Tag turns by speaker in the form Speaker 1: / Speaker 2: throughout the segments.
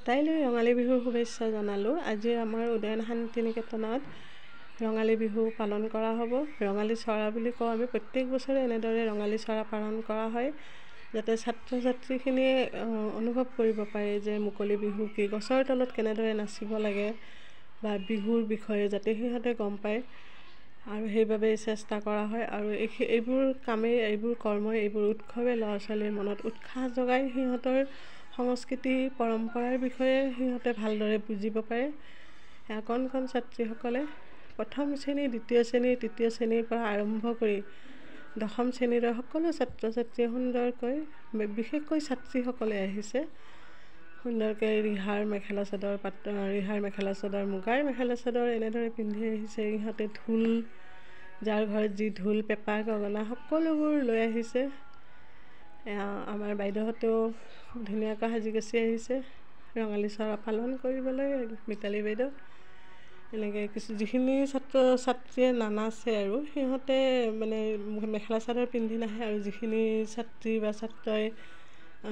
Speaker 1: তাইলৈ ৰঙালী বিহুৰ শুভেচ্ছা জনালোঁ। আজি আমাৰ উদয়ন শান্তি নিকেতনত ৰঙালী বিহু পালন কৰা হ'ব। ৰঙালী চৰা বুলি কওঁ আমি, প্ৰত্যেক বছৰে এনেদৰে ৰঙালী চৰা পালন কৰা হয়, যাতে ছাত্ৰ ছাত্ৰীখিনিয়ে অনুভৱ কৰিব পাৰে যে মুকলি বিহু কি, গছৰ তলত কেনেদৰে নাচিব লাগে বা বিহুৰ বিষয়ে যাতে সিহঁতে গম পায়, আৰু সেইবাবে চেষ্টা কৰা হয়। আৰু এইবোৰ কামেই, এইবোৰ কৰ্মই, এইবোৰ উৎসৱে ল'ৰা ছোৱালীৰ মনত উৎসাহ যোগাই সিহঁতৰ সংস্কৃতি পৰম্পৰাৰ বিষয়ে সিহঁতে ভালদৰে বুজিব পাৰে। কণ কণ ছাত্ৰীসকলে প্ৰথম শ্ৰেণী, দ্বিতীয় শ্ৰেণী, তৃতীয় শ্ৰেণীৰ পৰা আৰম্ভ কৰি দশম শ্ৰেণীৰে সকলো ছাত্ৰ ছাত্ৰীয়ে সুন্দৰকৈ, বিশেষকৈ ছাত্ৰীসকলে আহিছে সুন্দৰকৈ ৰিহাৰ মেখেলা চাদৰ, মুগাৰ মেখেলা চাদৰ এনেদৰে পিন্ধি আহিছে। ইহঁতে ঢোল, যাৰ ঘৰত যি ঢোল, পেঁপা, গগনা সকলোবোৰ লৈ আহিছে। আমাৰ বাইদেউহঁতেও খুব ধুনীয়াকৈ সাজি কাচি আহিছে ৰঙালী চৰা পালন কৰিবলৈ। মিতালী বাইদেউ এনেকৈ যিখিনি ছাত্ৰ ছাত্ৰীয়ে নানাচে আৰু সিহঁতে মানে মেখেলা চাদৰ পিন্ধি নাহে, আৰু যিখিনি ছাত্ৰী বা ছাত্ৰই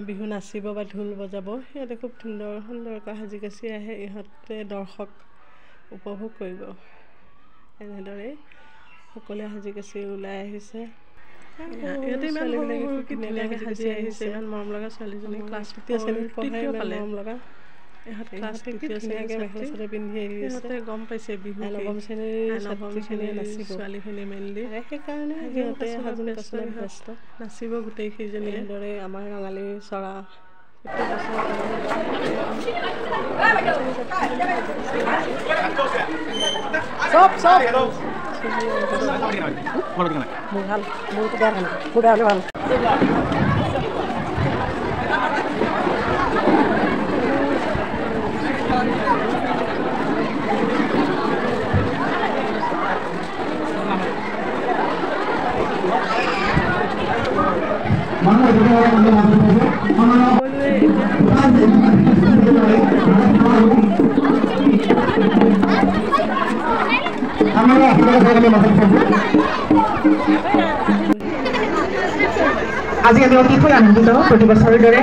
Speaker 1: বিহু নাচিব বা ঢোল বজাব সিহঁতে খুব সুন্দৰকৈ সাজি কাচি আহে। ইহঁতে দৰ্শক উপভোগ কৰিব। এনেদৰেই সকলোৱে সাজি কাচি ওলাই আহিছে। ইহঁতে ইমান ধুনীয়াকৈ সাজি আহিছে, ইমান মৰম লগা ছোৱালীজনী ক্লাছ তৃতীয় শ্ৰেণীত পঢ়ে, ইমান মৰম লগা। ইহঁতে তৃতীয় শ্ৰেণীকে মেখেলা চাদৰ পিন্ধি আহি আছে, গম পাইছে বিহু নৱম শ্ৰেণীৰ নাচিব ছোৱালীখিনি মেইনলি, সেইকাৰণে সিহঁতে সাজোন কাচোনত ব্যস্ত, নাচিব গোটেই কেইজনী। এনেদৰে আমাৰ ৰঙালী চৰা
Speaker 2: আজি আমি অতিশয় আনন্দিত। প্ৰতি বছৰৰ দৰে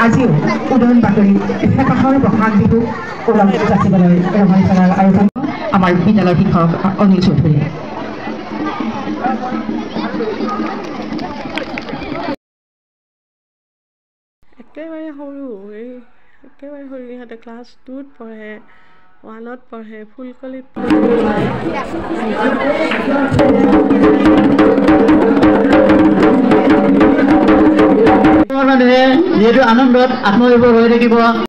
Speaker 2: আজিও উদয়ন বাতৰি হেঁপাহৰ বহাগ বিহু ওলমটো যাচিবলৈ ৰঙালী চৰাৰ আয়োজন আমাৰ বিদ্যালয়ৰ শিক্ষক অনিল চৌধুৰী।
Speaker 1: একেবাৰে সৰু ইহঁতে ক্লাছ 2ত পঢ়ে, 1ত পঢ়ে, ফুলকলিত
Speaker 3: যিহেতু আনন্দত আত্মনিৰ্ভৰ হৈ থাকিব।